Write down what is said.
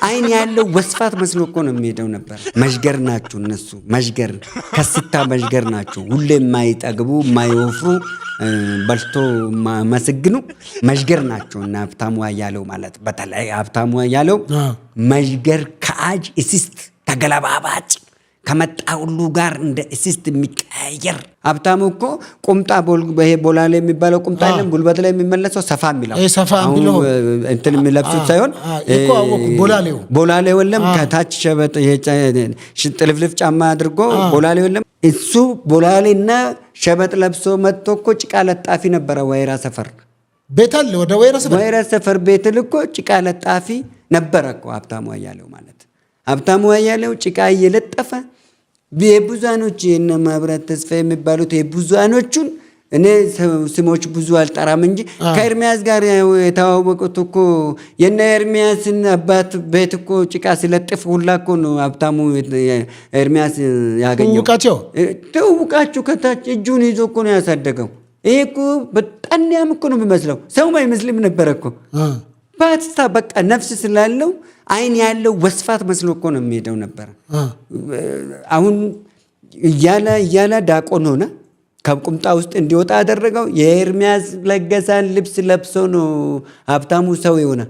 አይን ያለው ወስፋት መስሎ እኮ ነው የሚሄደው ነበር። መሽገር ናቸው እነሱ መሽገር ከስታ መሽገር ናቸው። ሁሌ የማይጠግቡ የማይወፍሩ በልቶ መስግኑ መሽገር ናቸው። እና ሀብታሙ አያሌው ማለት በተለይ ሀብታሙ አያሌው መሽገር ከአጅ እስስት ተገለባባጭ ከመጣ ሁሉ ጋር እንደ እስስት የሚቀያየር ሀብታሙ እኮ ቁምጣ ቦላሌ የሚባለው ቁምጣ አይደለም ጉልበት ላይ የሚመለሰው ሰፋ የሚለው እንትን የሚለብሱት ሳይሆን ቦላሌ ወለም ከታች ሸበጥ ጥልፍልፍ ጫማ አድርጎ ቦላሌ ወለም እሱ ቦላሌና ሸበጥ ለብሶ መጥቶ እኮ ጭቃ ለጣፊ ነበረ። ወይራ ሰፈር ቤታል ወደ ወይራ ሰፈር ቤት ልኮ ጭቃ ለጣፊ ነበረ እኮ ሀብታሙ አያሌው ማለት። ሀብታሙ አያሌው ጭቃ እየለጠፈ የብዙሃኖች የነ ማብራት ተስፋ የሚባሉት የብዙሃኖቹን እኔ ስሞች ብዙ አልጠራም እንጂ ከኤርሚያስ ጋር የተዋወቁት እኮ የነ ኤርሚያስን አባት ቤት እኮ ጭቃ ሲለጥፍ ሁላ እኮ ነው ሀብታሙ ኤርሚያስ ያገኘው። ተውቃችሁ ከታች እጁን ይዞ እኮ ነው ያሳደገው። ይሄ እኮ በጣም እኮ ነው የሚመስለው፣ ሰው አይመስልም ነበር እኮ ፓስታ በቃ ነፍስ ስላለው አይን ያለው ወስፋት መስሎ እኮ ነው የሚሄደው ነበር። አሁን እያለ ዳቆን ሆነ። ከቁምጣ ውስጥ እንዲወጣ ያደረገው የኤርሚያስ ለገሳን ልብስ ለብሶ ነው ሀብታሙ ሰው የሆነ።